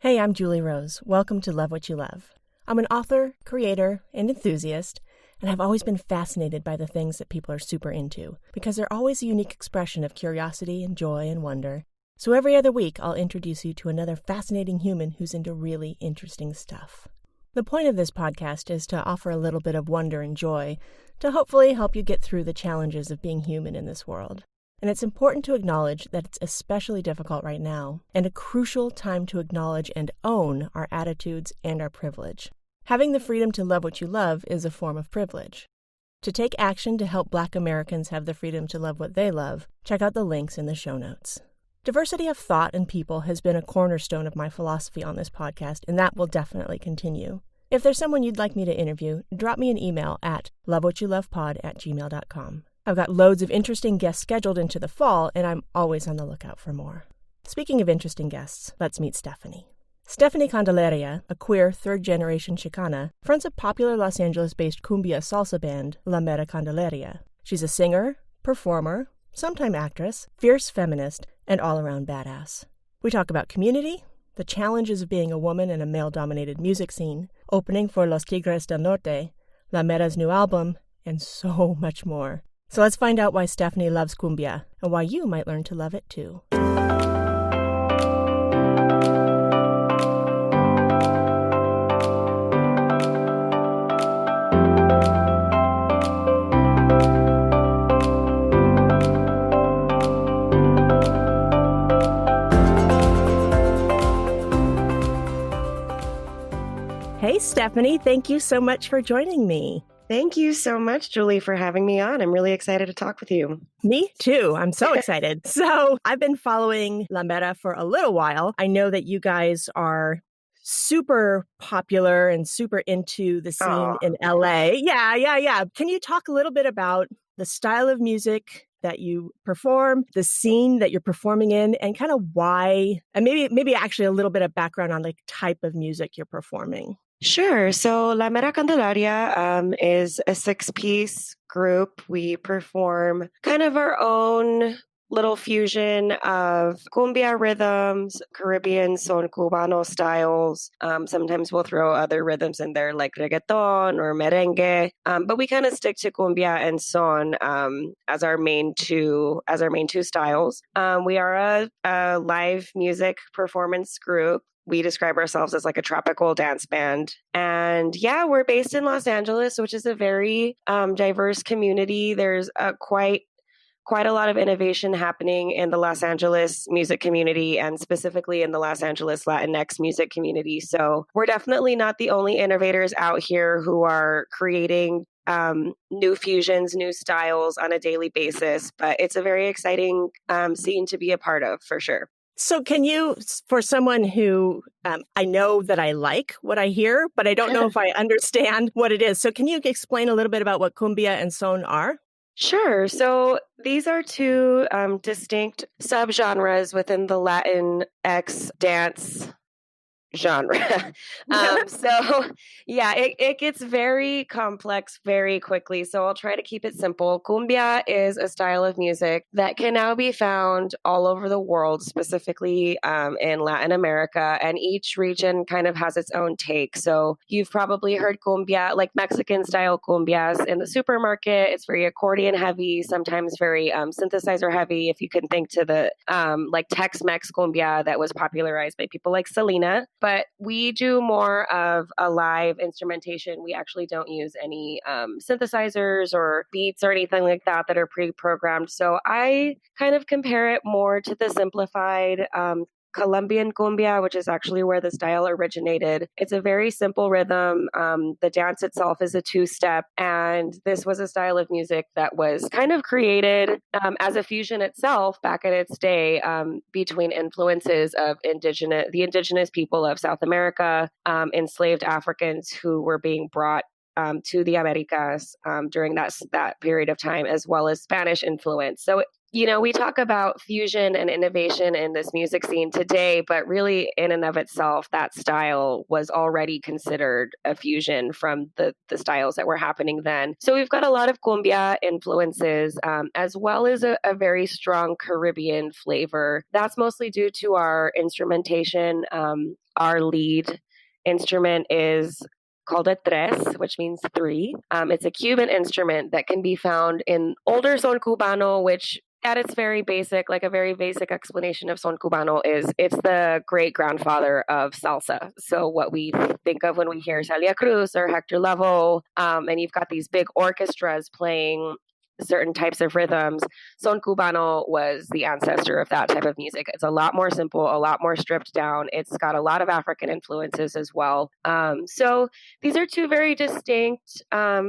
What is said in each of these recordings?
Hey, I'm Julie Rose. Welcome to Love What You Love. I'm an author, creator, and enthusiast, and I've always been fascinated by the things that people are super into, because they're always a unique expression of curiosity and joy and wonder. So every other week, I'll introduce you to another fascinating human who's into really interesting stuff. The point of this podcast is to offer a little bit of wonder and joy to hopefully help you get through the challenges of being human in this world. And it's important to acknowledge that it's especially difficult right now, and a crucial time to acknowledge and own our attitudes and our privilege. Having the freedom to love what you love is a form of privilege. To take action to help Black Americans have the freedom to love what they love, check out the links in the show notes. Diversity of thought and people has been a cornerstone of my philosophy on this podcast, and that will definitely continue. If there's someone you'd like me to interview, drop me an email at lovewhatyoulovepod@gmail.com. I've got loads of interesting guests scheduled into the fall, and I'm always on the lookout for more. Speaking of interesting guests, let's meet Stephani. Stephani Candelaria, a queer third-generation Xicana, fronts a popular Los Angeles-based cumbia-salsa band, Mera Candelaria. She's a singer, performer, sometime actress, fierce feminist, and all-around badass. We talk about community, the challenges of being a woman in a male-dominated music scene, opening for Los Tigres del Norte, Mera's new album, and so much more. So let's find out why Stephani loves cumbia and why you might learn to love it too. Hey, Stephani, thank you so much for joining me. Thank you so much, Julie, for having me on. I'm really excited to talk with you. Me too. I'm so excited. So I've been following La Mera for a little while. I know that you guys are super popular and super into the scene in LA. Yeah. Can you talk a little bit about the style of music that you perform, the scene that you're performing in, and kind of why, and maybe actually a little bit of background on the type of music you're performing? Sure. So La Mera Candelaria is a 6-piece group. We perform kind of our own little fusion of cumbia rhythms, Caribbean son cubano styles. Sometimes we'll throw other rhythms in there like reggaeton or merengue, but we kind of stick to cumbia and son as our main two styles. We are a live music performance group. We describe ourselves as like a tropical dance band. And yeah, we're based in Los Angeles, which is a very diverse community. There's quite a lot of innovation happening in the Los Angeles music community, and specifically in the Los Angeles Latinx music community. So we're definitely not the only innovators out here who are creating new fusions, new styles on a daily basis. But it's a very exciting scene to be a part of, for sure. So can you, for someone who, I know that I like what I hear, but I don't know if I understand what it is. So can you explain a little bit about what cumbia and son are? Sure. So these are two distinct subgenres within the Latinx dance genre. It gets very complex very quickly. So I'll try to keep it simple. Cumbia is a style of music that can now be found all over the world, specifically in Latin America, and each region kind of has its own take. So you've probably heard cumbia, like Mexican style cumbias in the supermarket. It's very accordion heavy, sometimes very synthesizer heavy. If you can think to the like Tex-Mex cumbia that was popularized by people like Selena. But we do more of a live instrumentation. We actually don't use any synthesizers or beats or anything like that are pre-programmed. So I kind of compare it more to the simplified Colombian cumbia, which is actually where the style originated. It's a very simple rhythm. The dance itself is a 2-step, and this was a style of music that was kind of created as a fusion itself back in its day between influences of the indigenous people of South America, enslaved Africans who were being brought to the Americas during that period of time, as well as Spanish influence. So we talk about fusion and innovation in this music scene today, but really in and of itself, that style was already considered a fusion from the styles that were happening then. So we've got a lot of cumbia influences, as well as a very strong Caribbean flavor. That's mostly due to our instrumentation. Our lead instrument is called a tres, which means three. It's a Cuban instrument that can be found in older son cubano, which at its very basic, like a very basic explanation of son cubano is it's the great grandfather of salsa. So what we think of when we hear Celia Cruz or Hector Lavoe, and you've got these big orchestras playing certain types of rhythms, son cubano was the ancestor of that type of music. It's a lot more simple, a lot more stripped down. It's got a lot of African influences as well. So these are two very distinct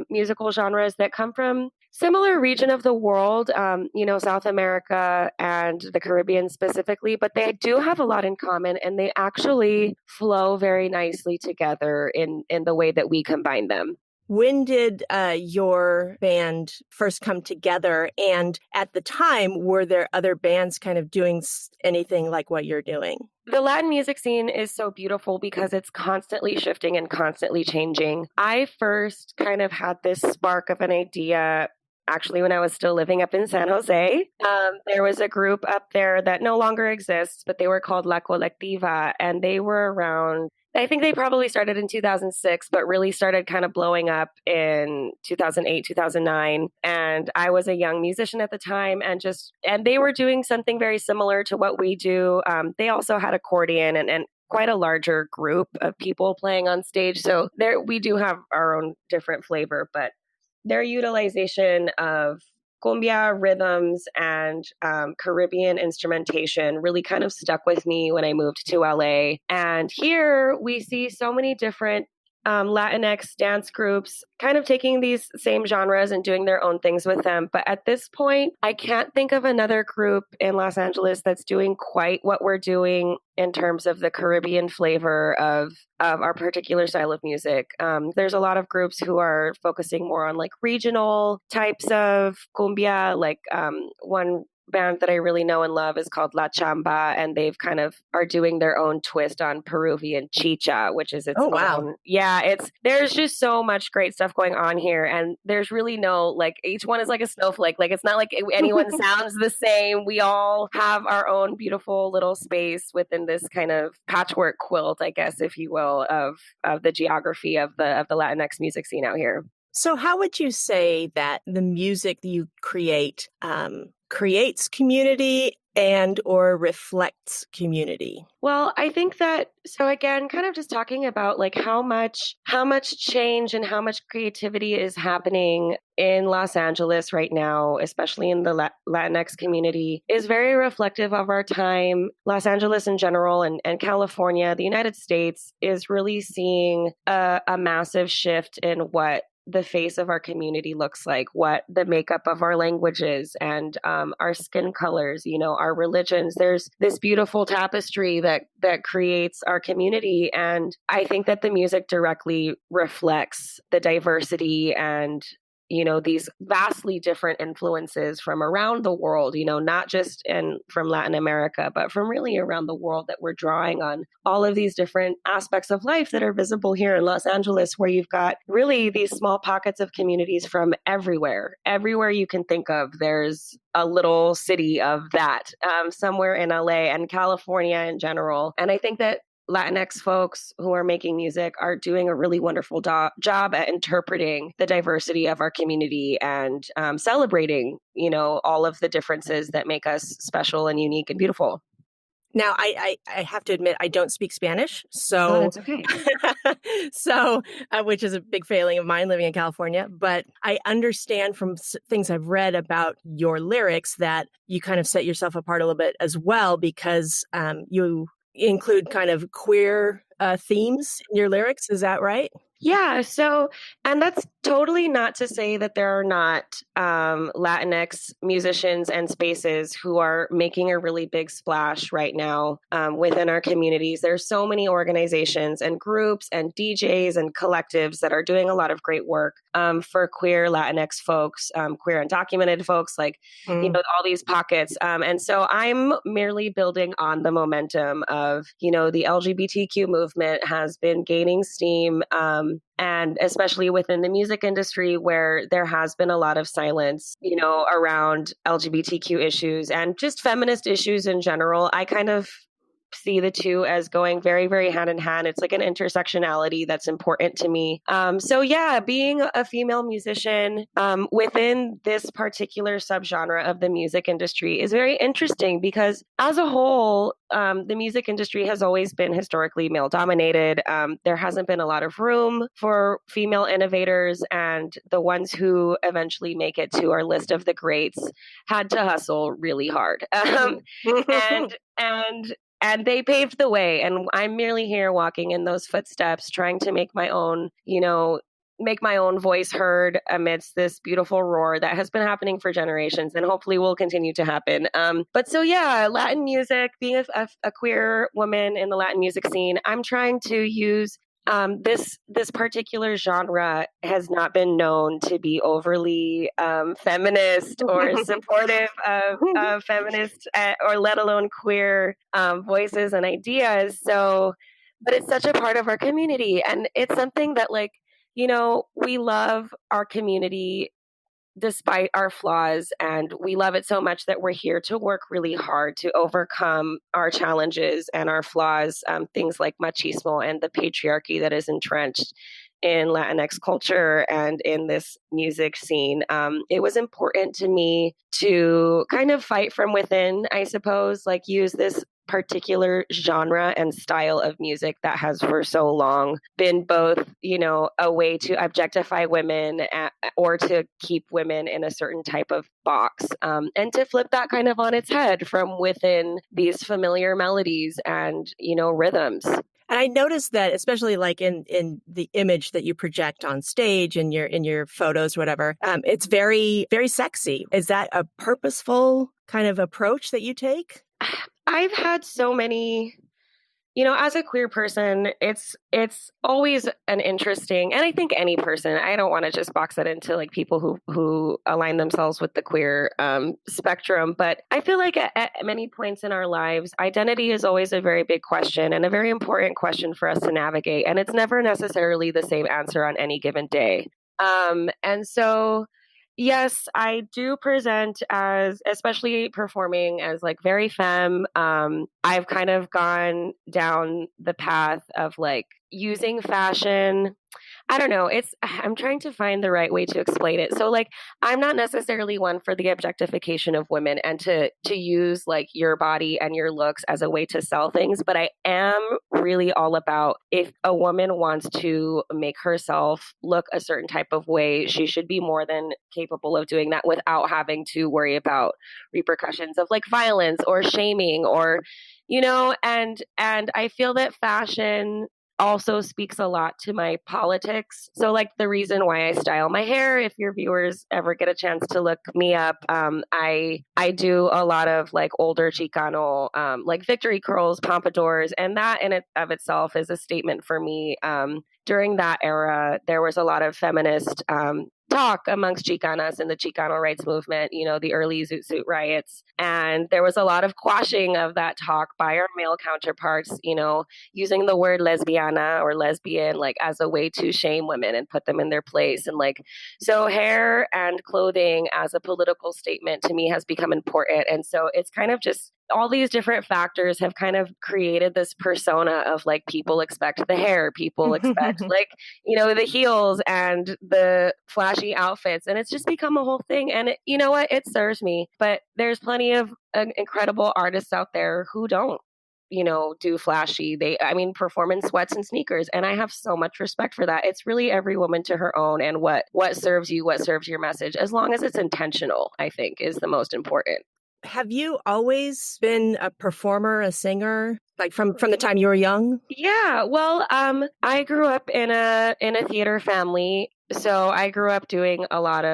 musical genres that come from similar region of the world, South America and the Caribbean specifically, but they do have a lot in common, and they actually flow very nicely together in the way that we combine them. When did your band first come together? And at the time, were there other bands kind of doing anything like what you're doing? The Latin music scene is so beautiful because it's constantly shifting and constantly changing. I first kind of had this spark of an idea actually when I was still living up in San Jose. There was a group up there that no longer exists, but they were called La Colectiva, and they were around, I think they probably started in 2006, but really started kind of blowing up in 2008, 2009. And I was a young musician at the time, and they were doing something very similar to what we do. They also had accordion and quite a larger group of people playing on stage. So we do have our own different flavor, but their utilization of cumbia rhythms and Caribbean instrumentation really kind of stuck with me when I moved to LA. And here we see so many different Latinx dance groups kind of taking these same genres and doing their own things with them. But at this point, I can't think of another group in Los Angeles that's doing quite what we're doing in terms of the Caribbean flavor of our particular style of music. There's a lot of groups who are focusing more on like regional types of cumbia, like one band that I really know and love is called La Chamba, and they've kind of are doing their own twist on Peruvian chicha, which is its own. Yeah, there's just so much great stuff going on here, and there's really no, like, each one is like a snowflake. Like, it's not like anyone sounds the same. We all have our own beautiful little space within this kind of patchwork quilt, I guess, if you will, of the geography of the Latinx music scene out here. So how would you say that the music that you create creates community and or reflects community? Well, I think that, so again, kind of just talking about like how much change and how much creativity is happening in Los Angeles right now, especially in the Latinx community, is very reflective of our time. Los Angeles in general and California, the United States, is really seeing a massive shift in what the face of our community looks like, what the makeup of our languages and our skin colors, our religions. There's this beautiful tapestry that creates our community. And I think that the music directly reflects the diversity and these vastly different influences from around the world, not just from Latin America, but from really around the world, that we're drawing on all of these different aspects of life that are visible here in Los Angeles, where you've got really these small pockets of communities from everywhere. Everywhere you can think of, there's a little city of that somewhere in LA and California in general. And I think that Latinx folks who are making music are doing a really wonderful job at interpreting the diversity of our community and celebrating, all of the differences that make us special and unique and beautiful. Now, I have to admit, I don't speak Spanish, so that's okay. Which is a big failing of mine living in California. But I understand from things I've read about your lyrics that you kind of set yourself apart a little bit as well, because you include kind of queer themes in your lyrics. Is that right? Yeah. So, and that's totally not to say that there are not Latinx musicians and spaces who are making a really big splash right now within our communities. There's so many organizations and groups and DJs and collectives that are doing a lot of great work for queer Latinx folks, queer undocumented folks, like, all these pockets. And so I'm merely building on the momentum of, the LGBTQ movement has been gaining steam. And especially within the music industry, where there has been a lot of silence, around LGBTQ issues and just feminist issues in general. I kind of see the two as going very, very hand in hand. It's like an intersectionality that's important to me. So yeah, being a female musician within this particular subgenre of the music industry is very interesting because as a whole, the music industry has always been historically male dominated. There hasn't been a lot of room for female innovators, and the ones who eventually make it to our list of the greats had to hustle really hard. And they paved the way. And I'm merely here walking in those footsteps, trying to make my own, make my own voice heard amidst this beautiful roar that has been happening for generations and hopefully will continue to happen. But so, yeah, Latin music, being a queer woman in the Latin music scene, I'm trying to use this particular genre has not been known to be overly feminist or supportive of feminist or let alone queer voices and ideas. So, but it's such a part of our community, and it's something that, like, we love our community despite our flaws, and we love it so much that we're here to work really hard to overcome our challenges and our flaws, things like machismo and the patriarchy that is entrenched in Latinx culture and in this music scene. It was important to me to kind of fight from within, I suppose, like use this particular genre and style of music that has for so long been both, a way to objectify women or to keep women in a certain type of box, and to flip that kind of on its head from within these familiar melodies and, rhythms. And I noticed that, especially like in the image that you project on stage in your photos, whatever, it's very, very sexy. Is that a purposeful kind of approach that you take? I've had so many, as a queer person, it's always an interesting, and I think any person, I don't want to just box it into like people who align themselves with the queer spectrum, but I feel like at many points in our lives, identity is always a very big question and a very important question for us to navigate. And it's never necessarily the same answer on any given day. And so, yes, I do present as, especially performing as like very femme. I've kind of gone down the path of like using fashion. I don't know. I'm trying to find the right way to explain it. So like, I'm not necessarily one for the objectification of women and to use like your body and your looks as a way to sell things. But I am really all about, if a woman wants to make herself look a certain type of way, she should be more than capable of doing that without having to worry about repercussions of like violence or shaming or, and I feel that fashion also speaks a lot to my politics. So like the reason why I style my hair, if your viewers ever get a chance to look me up, I do a lot of like older Chicano, like victory curls, pompadours, and that in it of itself is a statement for me. During that era, there was a lot of feminist talk amongst Chicanas in the Chicano rights movement, the early Zoot Suit riots. And there was a lot of quashing of that talk by our male counterparts, using the word lesbiana or lesbian, like as a way to shame women and put them in their place. And like, so hair and clothing as a political statement to me has become important. And so it's kind of just all these different factors have kind of created this persona of like, people expect the hair, people expect like, the heels and the flashy outfits. And it's just become a whole thing. And you know what? It serves me. But there's plenty of incredible artists out there who don't, do flashy. Perform in sweats and sneakers. And I have so much respect for that. It's really every woman to her own, and what serves you, what serves your message, as long as it's intentional, I think is the most important. have you always been a performer, a singer, like from the time you were young? Yeah, well, I grew up in a theater family, so I grew up spending a lot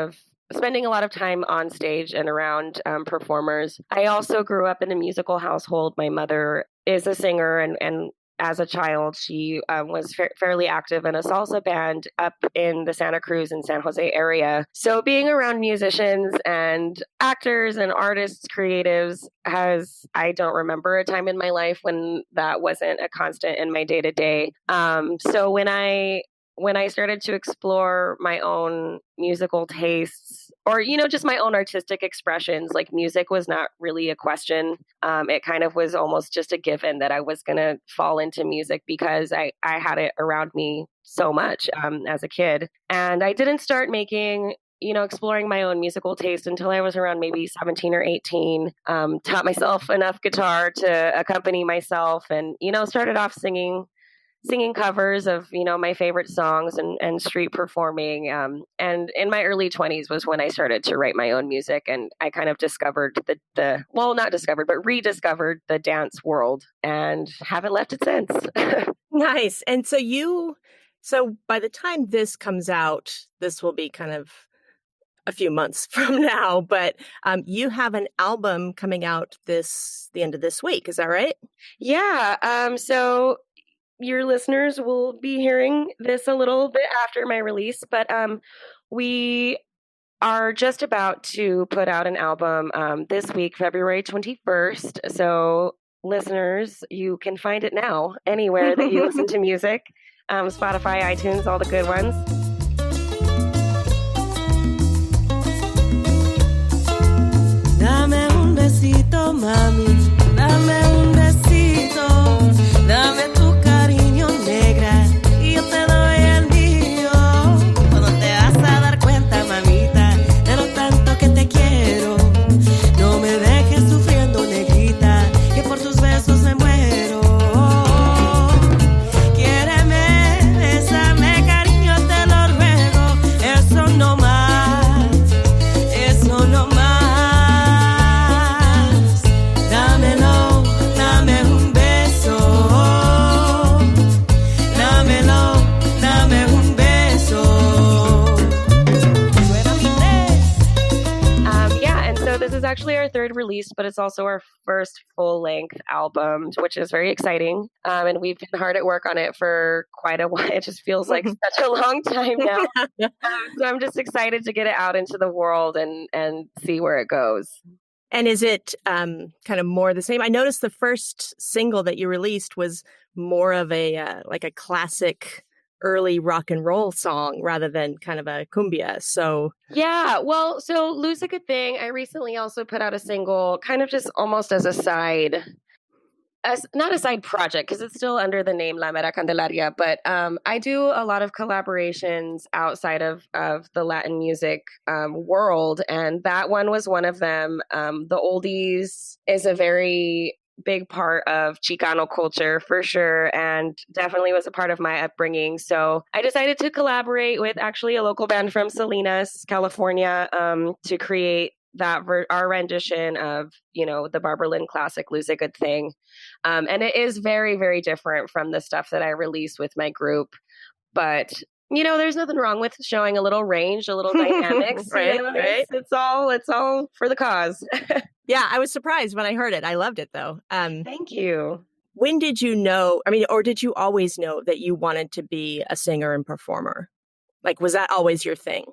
of time on stage and around performers. I also grew up in a musical household. My mother is a singer, and as a child, she was fairly active in a salsa band up in the Santa Cruz and San Jose area. So being around musicians and actors and artists, creatives, I don't remember a time in my life when that wasn't a constant in my day to day. So when I started to explore my own musical tastes or, just my own artistic expressions, like music was not really a question. It kind of was almost just a given that I was going to fall into music because I had it around me so much as a kid. And I didn't start exploring my own musical taste until I was around maybe 17 or 18. Taught myself enough guitar to accompany myself and, started off singing covers of my favorite songs and street performing, and in my early 20s was when I started to write my own music, and I kind of discovered the well, not discovered but rediscovered the dance world and haven't left it since. Nice. And so by the time this comes out, this will be kind of a few months from now, but you have an album coming out the end of this week. Is that right? Yeah. So your listeners will be hearing this a little bit after my release, but we are just about to put out an album this week, February 21st. So listeners, you can find it now anywhere that you listen to music, Spotify, iTunes, all the good ones. Dame un besito, mami, dame un besito, dame tu cariño negra y yo te doy el mío. Cuando te vas a dar cuenta, mamita, de lo tanto que te quiero, no me dejes sufriendo, negrita, que por tus besos me muero. Quiéreme, bésame, cariño, te lo ruego, eso no más, eso no más. This is actually our third release, but it's also our first full-length album, which is very exciting. And we've been hard at work on it for quite a while. It just feels like such a long time now. So I'm just excited to get it out into the world and see where it goes. And is it kind of more the same? I noticed the first single that you released was more of a like a classic early rock and roll song rather than kind of a cumbia. So yeah, well, so Lose a Good Thing, I recently also put out a single kind of just almost as a side, not a side project because it's still under the name La Mera Candelaria, but I do a lot of collaborations outside of the Latin music world, and that one was one of them. The Oldies is a very big part of Chicano culture for sure, and definitely was a part of my upbringing. So I decided to collaborate with actually a local band from Salinas, California, to create that our rendition of the Barbara Lynn classic Lose a Good Thing, and it is very, very different from the stuff that I release with my group, but there's nothing wrong with showing a little range, a little dynamics. Right, right. It's all for the cause. Yeah, I was surprised when I heard it. I loved it, though. Thank you. When did you know, or did you always know that you wanted to be a singer and performer? Like, was that always your thing?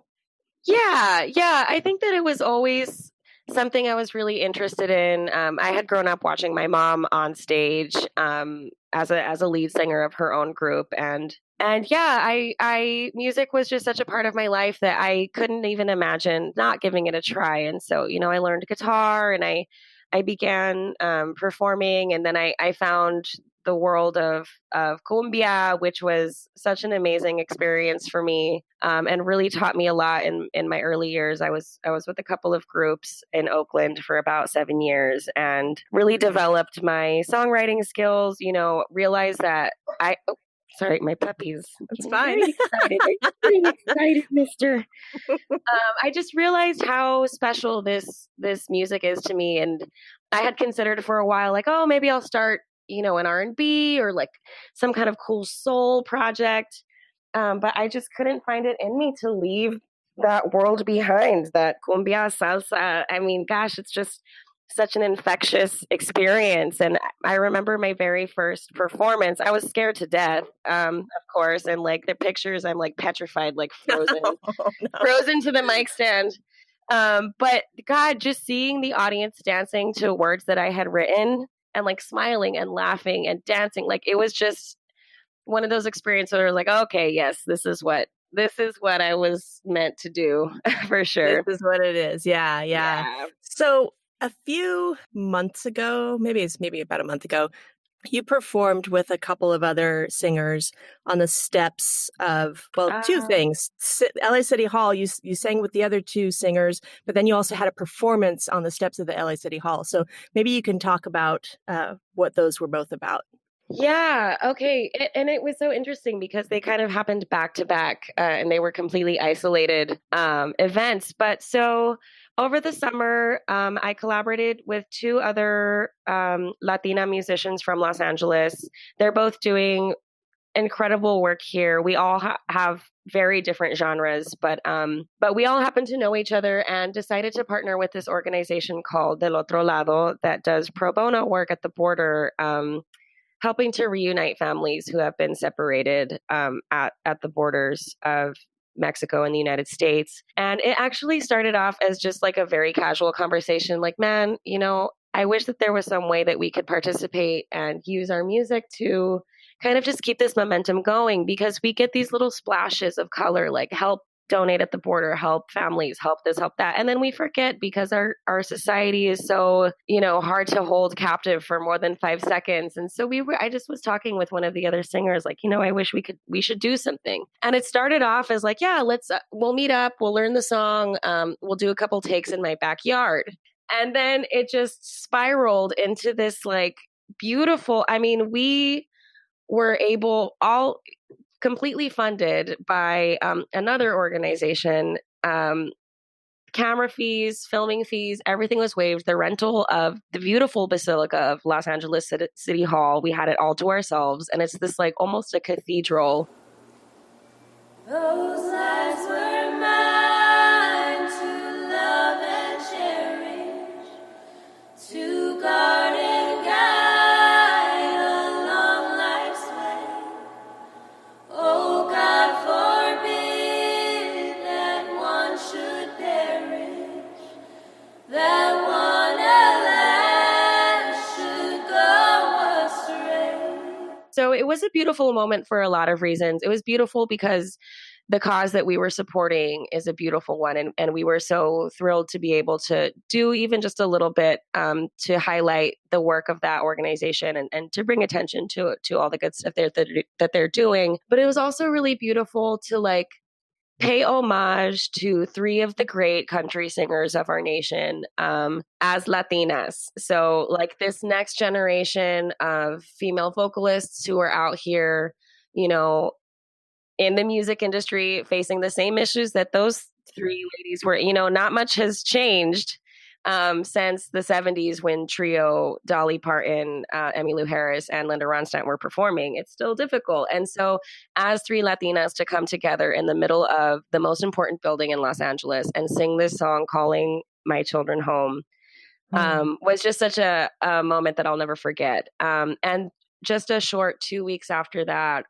Yeah. I think that it was always something I was really interested in. I had grown up watching my mom on stage as a lead singer of her own group, and yeah, I music was just such a part of my life that I couldn't even imagine not giving it a try. And so, I learned guitar and I began performing, and then I found the world of cumbia, which was such an amazing experience for me, and really taught me a lot in my early years. I was with a couple of groups in Oakland for about 7 years and really developed my songwriting skills, realized that Sorry, my puppies. It's fine. Very excited. Very excited, mister. I just realized how special this music is to me, and I had considered for a while, like, oh, maybe I'll start, an R&B or like some kind of cool soul project. But I just couldn't find it in me to leave that world behind, that cumbia-salsa. I mean, gosh, it's just such an infectious experience. And I remember my very first performance. I was scared to death, of course. And like the pictures, I'm like petrified, like frozen, frozen to the mic stand. But God, just seeing the audience dancing to words that I had written and like smiling and laughing and dancing, like it was just one of those experiences where I was like, okay, yes, this is what I was meant to do for sure. This is what it is. Yeah. So a few months ago, maybe about a month ago, you performed with a couple of other singers on the steps of, two things. LA City Hall, you sang with the other two singers, but then you also had a performance on the steps of the LA City Hall. So maybe you can talk about what those were both about. Yeah. Okay. And it was so interesting because they kind of happened back to back, and they were completely isolated events. But so over the summer, I collaborated with two other Latina musicians from Los Angeles. They're both doing incredible work here. We all have very different genres, but we all happen to know each other and decided to partner with this organization called Del Otro Lado that does pro bono work at the border, helping to reunite families who have been separated at the borders of Mexico and the United States. And it actually started off as just like a very casual conversation, like, man, I wish that there was some way that we could participate and use our music to kind of just keep this momentum going, because we get these little splashes of color, like help donate at the border, help families, help this, help that. And then we forget because our society is so, hard to hold captive for more than 5 seconds. And so I just was talking with one of the other singers, like, I wish we should do something. And it started off as like, yeah, we'll meet up, we'll learn the song, we'll do a couple takes in my backyard. And then it just spiraled into this like beautiful, we were all completely funded by another organization. Camera fees, filming fees, everything was waived. The rental of the beautiful Basilica of Los Angeles City Hall, we had it all to ourselves. And it's this like almost a cathedral. Those lives were mine to love and cherish, to guard and guide along life's way. Oh, God forbid that one should perish, that one alas should go astray. So it was a beautiful moment for a lot of reasons. It was beautiful because the cause that we were supporting is a beautiful one. And we were so thrilled to be able to do even just a little bit to highlight the work of that organization and to bring attention to all the good stuff that they're doing. But it was also really beautiful to like pay homage to 3 of the great country singers of our nation as Latinas. So like this next generation of female vocalists who are out here, in the music industry facing the same issues that those 3 ladies were, not much has changed since the 70s when trio Dolly Parton, Emmylou Harris, and Linda Ronstadt were performing. It's still difficult. And so as 3 Latinas to come together in the middle of the most important building in Los Angeles and sing this song, Calling My Children Home, was just such a moment that I'll never forget. And just a short 2 weeks after that,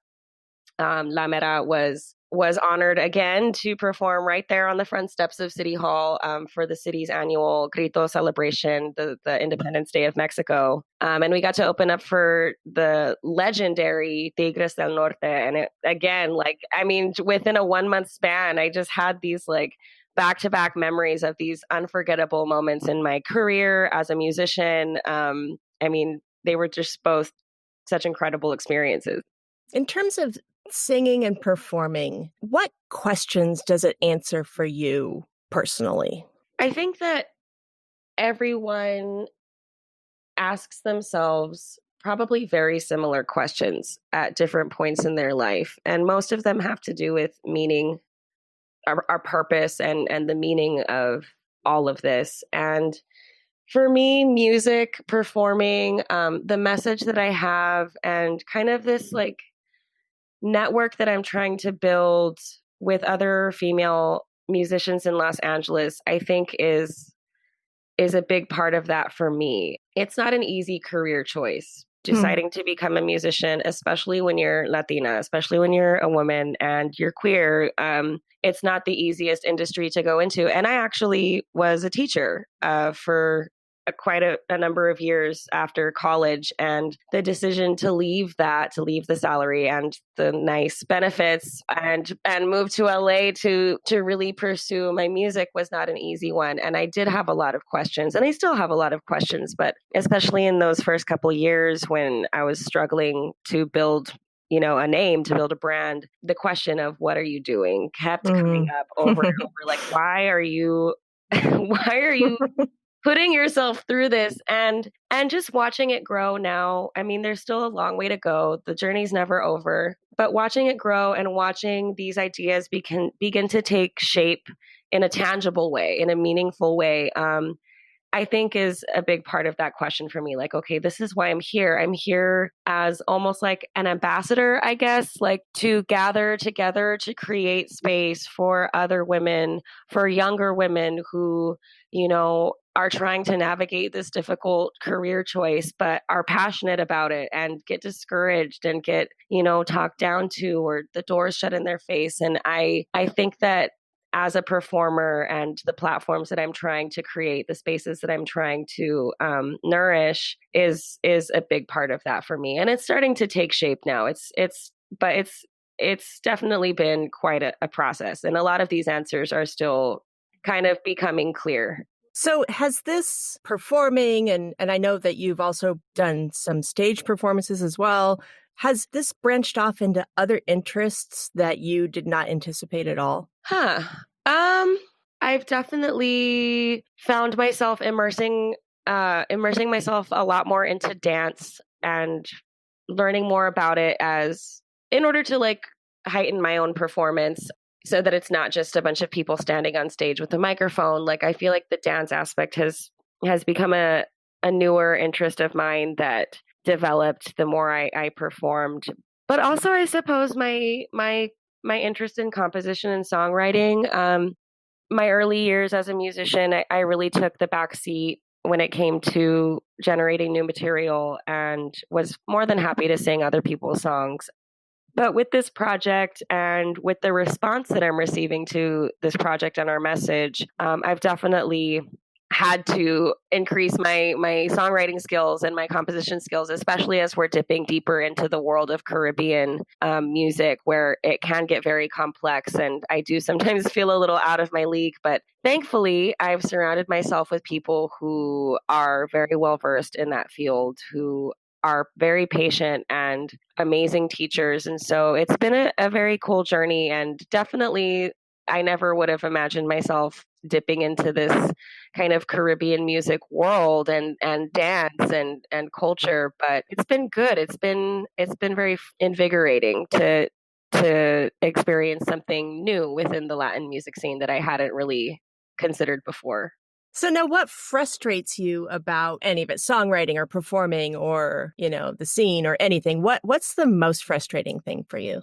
La Mera was honored again to perform right there on the front steps of City Hall for the city's annual Grito celebration, the Independence Day of Mexico. And we got to open up for the legendary Tigres del Norte. And it, again, within a 1-month span, I just had these like back-to-back memories of these unforgettable moments in my career as a musician. They were just both such incredible experiences. In terms of singing and performing, what questions does it answer for you personally? I think that everyone asks themselves probably very similar questions at different points in their life. And most of them have to do with meaning, our purpose, and the meaning of all of this. And for me, music, performing, the message that I have, and kind of this like network that I'm trying to build with other female musicians in Los Angeles, I think is a big part of that for me. It's not an easy career choice, deciding to become a musician, especially when you're Latina, especially when you're a woman and you're queer. It's not the easiest industry to go into. And I actually was a teacher for quite a number of years after college, and the decision to leave the salary and the nice benefits and move to LA to really pursue my music was not an easy one. And I did have a lot of questions, and I still have a lot of questions, but especially in those first couple of years when I was struggling to build a name, to build a brand, the question of what are you doing kept coming up over and over. Like, why are you putting yourself through this, and just watching it grow now. I mean, there's still a long way to go. The journey's never over, but watching it grow and watching these ideas begin to take shape in a tangible way, in a meaningful way, I think is a big part of that question for me. Like, okay, this is why I'm here. I'm here as almost like an ambassador, I guess, like to gather together to create space for other women, for younger women who, are trying to navigate this difficult career choice, but are passionate about it and get discouraged and get, talked down to, or the doors shut in their face. And I think that as a performer, and the platforms that I'm trying to create, the spaces that I'm trying to nourish is a big part of that for me. And it's starting to take shape now. It's definitely been quite a process. And a lot of these answers are still kind of becoming clear. So has this performing, and I know that you've also done some stage performances as well, has this branched off into other interests that you did not anticipate at all? I've definitely found myself immersing myself a lot more into dance and learning more about it in order to like heighten my own performance, so that it's not just a bunch of people standing on stage with a microphone. Like, I feel like the dance aspect has become a newer interest of mine that developed the more I performed. But also, I suppose my interest in composition and songwriting, my early years as a musician, I really took the back seat when it came to generating new material, and was more than happy to sing other people's songs. But with this project, and with the response that I'm receiving to this project and our message, I've definitely had to increase my songwriting skills and my composition skills, especially as we're dipping deeper into the world of Caribbean music, where it can get very complex. And I do sometimes feel a little out of my league, but thankfully I've surrounded myself with people who are very well versed in that field, who are very patient and amazing teachers. And so it's been a very cool journey, and definitely I never would have imagined myself dipping into this kind of Caribbean music world and dance and culture. But it's been good. It's been very invigorating to experience something new within the Latin music scene that I hadn't really considered before. So now what frustrates you about any of it, songwriting or performing or, the scene or anything? What's the most frustrating thing for you?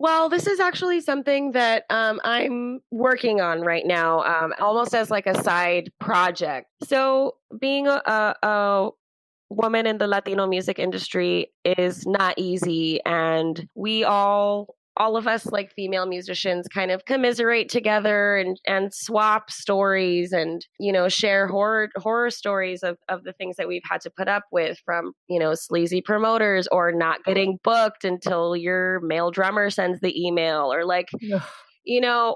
Well, this is actually something that I'm working on right now, almost as like a side project. So being a woman in the Latino music industry is not easy. And we all of us, like female musicians, kind of commiserate together and swap stories and, share horror stories of the things that we've had to put up with, from, sleazy promoters, or not getting booked until your male drummer sends the email, or like,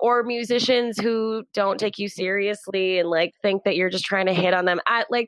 or musicians who don't take you seriously and like think that you're just trying to hit on them.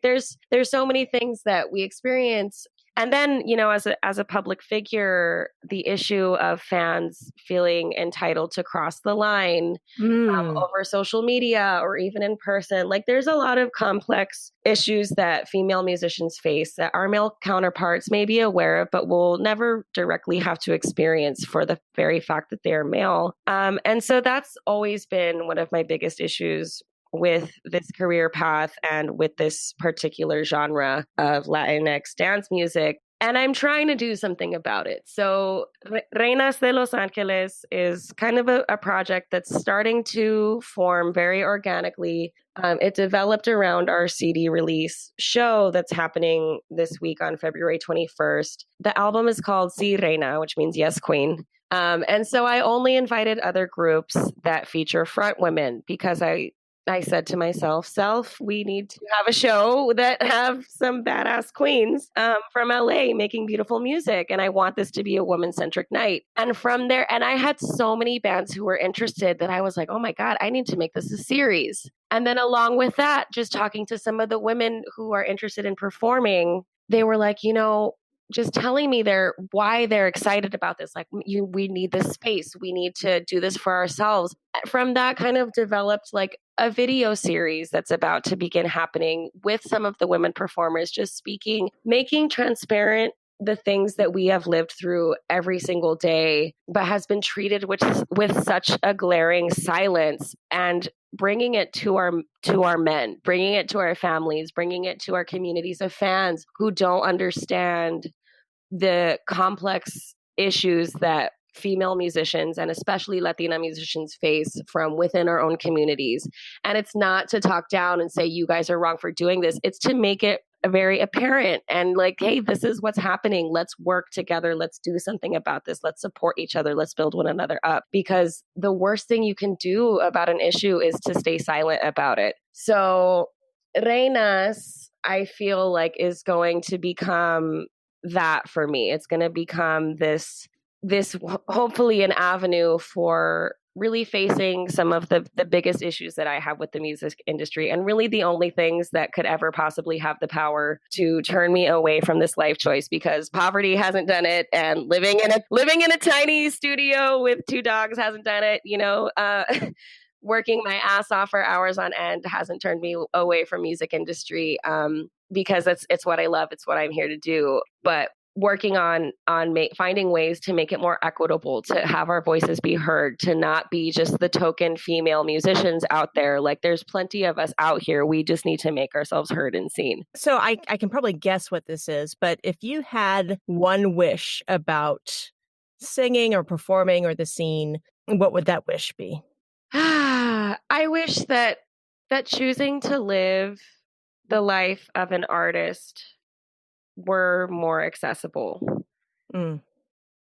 There's so many things that we experience. And then, you know, as a public figure, the issue of fans feeling entitled to cross the line over social media or even in person. Like there's a lot of complex issues that female musicians face that our male counterparts may be aware of, but will never directly have to experience for the very fact that they are male. And so that's always been one of my biggest issues with this career path and with this particular genre of Latinx dance music. And I'm trying to do something about it. So Reinas de Los Angeles is kind of a project that's starting to form very organically. It developed around our CD release show that's happening this week on February 21st. The album is called Sí Reina, which means Yes Queen. And so I only invited other groups that feature front women because I said to myself, we need to have a show that have some badass queens from LA making beautiful music. And I want this to be a woman-centric night. And from there, and I had so many bands who were interested that I was like, oh my God, I need to make this a series. And then along with that, just talking to some of the women who are interested in performing, they were like, you know, just telling me why they're excited about this. Like, we need this space. We need to do this for ourselves. From that kind of developed like a video series that's about to begin happening with some of the women performers, just speaking, making transparent the things that we have lived through every single day, but has been treated with such a glaring silence, and bringing it to our men, bringing it to our families, bringing it to our communities of fans who don't understand the complex issues that female musicians and especially Latina musicians face from within our own communities. And it's not to talk down and say, you guys are wrong for doing this. It's to make it very apparent and like, hey, this is what's happening. Let's work together. Let's do something about this. Let's support each other. Let's build one another up, because the worst thing you can do about an issue is to stay silent about it. So Reinas, I feel like, is going to become that for me. It's going to become this hopefully an avenue for really facing some of the biggest issues that I have with the music industry, and really the only things that could ever possibly have the power to turn me away from this life choice, because poverty hasn't done it, and living in a tiny studio with 2 dogs hasn't done it, you know. Working my ass off for hours on end hasn't turned me away from music industry, because it's what I love. It's what I'm here to do. But working on finding ways to make it more equitable, to have our voices be heard, to not be just the token female musicians out there. Like, there's plenty of us out here. We just need to make ourselves heard and seen. So I can probably guess what this is, but if you had one wish about singing or performing or the scene, what would that wish be? I wish that choosing to live the life of an artist were more accessible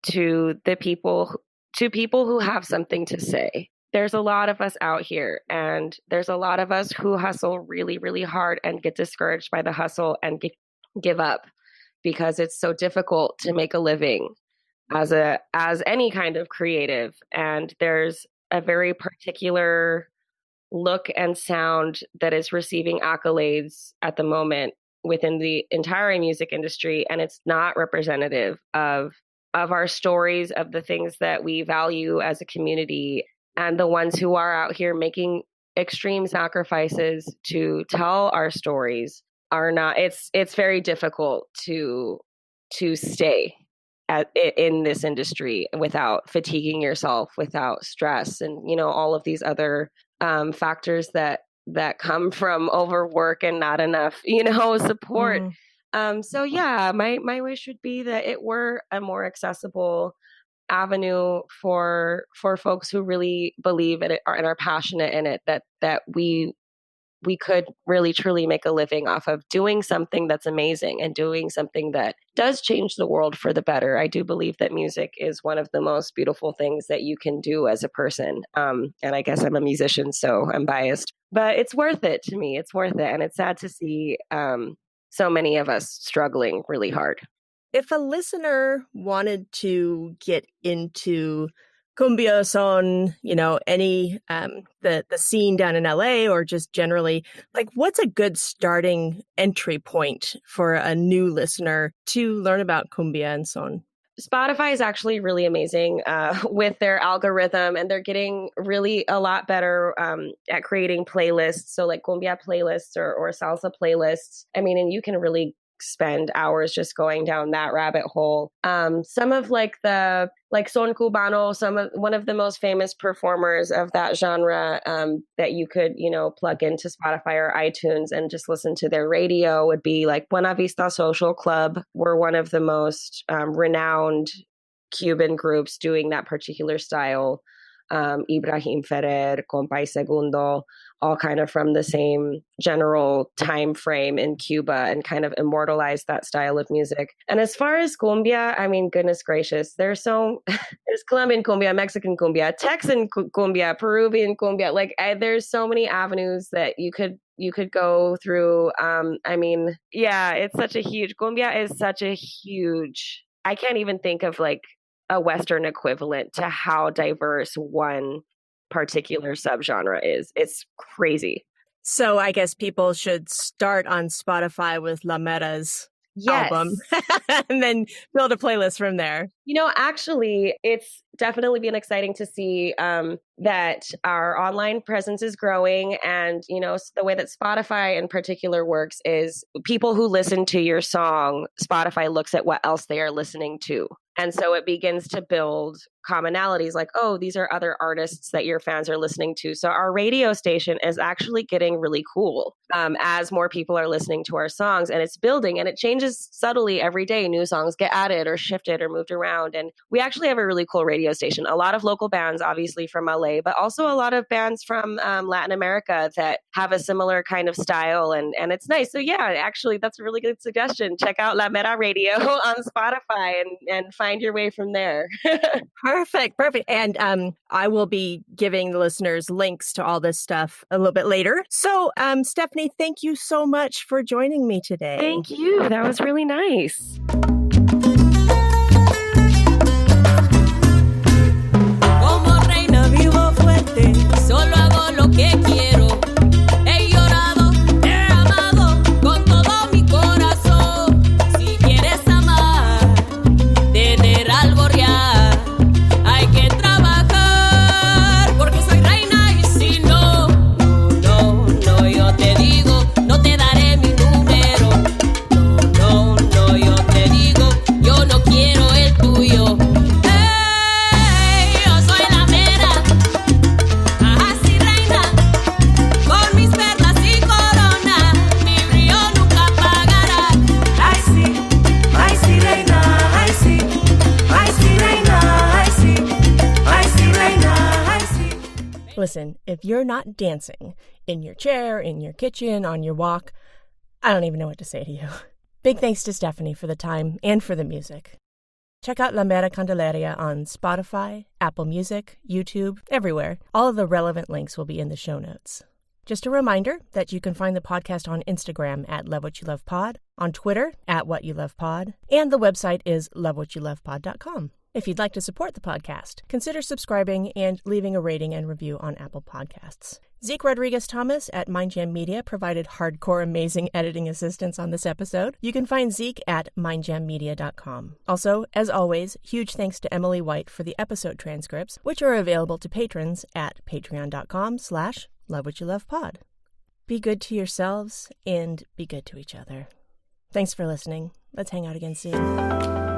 to people who have something to say. There's a lot of us out here, and there's a lot of us who hustle really, really hard and get discouraged by the hustle and give up because it's so difficult to make a living as any kind of creative. And there's a very particular look and sound that is receiving accolades at the moment within the entire music industry, and it's not representative of our stories, of the things that we value as a community, and the ones who are out here making extreme sacrifices to tell our stories are not. It's very difficult to stay in this industry without fatiguing yourself, without stress, and all of these other factors that come from overwork and not enough support. So yeah, my wish would be that it were a more accessible avenue for folks who really believe in it and are passionate in it, that we could really truly make a living off of doing something that's amazing and doing something that does change the world for the better. I do believe that music is one of the most beautiful things that you can do as a person. And I guess I'm a musician, so I'm biased, but it's worth it to me. It's worth it. And it's sad to see so many of us struggling really hard. If a listener wanted to get into cumbia son, any the scene down in LA or just generally, like what's a good starting entry point for a new listener to learn about cumbia and son? Spotify is actually really amazing with their algorithm, and they're getting really a lot better at creating playlists. So like cumbia playlists or salsa playlists. I mean, and you can really spend hours just going down that rabbit hole. Some of like son cubano, one of the most famous performers of that genre that you could, plug into Spotify or iTunes and just listen to their radio would be like Buena Vista Social Club. We're one of the most renowned Cuban groups doing that particular style. Ibrahim Ferrer, Compay Segundo, all kind of from the same general time frame in Cuba and kind of immortalized that style of music. And as far as cumbia, I mean, goodness gracious, there's Colombian cumbia, Mexican cumbia, Texan cumbia, Peruvian cumbia. Like there's so many avenues that you could go through. I mean, yeah, it's such a huge, cumbia is such a huge, I can't even think of like a Western equivalent to how diverse one particular subgenre is. It's crazy. So I guess people should start on Spotify with La Mera's album and then build a playlist from there. Actually, it's definitely been exciting to see that our online presence is growing. And, the way that Spotify in particular works is people who listen to your song, Spotify looks at what else they are listening to. And so it begins to build commonalities like, oh, these are other artists that your fans are listening to. So our radio station is actually getting really cool as more people are listening to our songs, and it's building, and it changes subtly every day. New songs get added or shifted or moved around. And we actually have a really cool radio station. A lot of local bands, obviously from LA, but also a lot of bands from Latin America that have a similar kind of style. And it's nice. So yeah, actually, that's a really good suggestion. Check out La Mera Radio on Spotify and find your way from there. Perfect. And I will be giving the listeners links to all this stuff a little bit later. So, Stephani, thank you so much for joining me today. Thank you. That was really nice. Como reina vivo fuerte, solo hago lo que quiero. He llorado, he amado con todo mi corazón. Si quieres amar, tener algo real, hay que trabajar, porque soy reina y si no, yo te digo, no te daré mi número. No, yo te digo, yo no quiero el tuyo. Yo soy la mera, así reina, con mis perlas y corona, mi brillo nunca apagará. Ay sí reina, ay sí reina, ay sí reina, ay sí. Listen, if you're not dancing in your chair, in your kitchen, on your walk, I don't even know what to say to you. Big thanks to Stephani for the time and for the music. Check out La Mera Candelaria on Spotify, Apple Music, YouTube, everywhere. All of the relevant links will be in the show notes. Just a reminder that you can find the podcast on Instagram at LoveWhatYouLovePod, on Twitter at WhatYouLovePod, and the website is lovewhatyoulovepod.com. If you'd like to support the podcast, consider subscribing and leaving a rating and review on Apple Podcasts. Zeke Rodriguez-Thomas at MindJam Media provided hardcore amazing editing assistance on this episode. You can find Zeke at mindjammedia.com. Also, as always, huge thanks to Emily White for the episode transcripts, which are available to patrons at patreon.com/lovewhatyoulovepod. Be good to yourselves and be good to each other. Thanks for listening. Let's hang out again soon.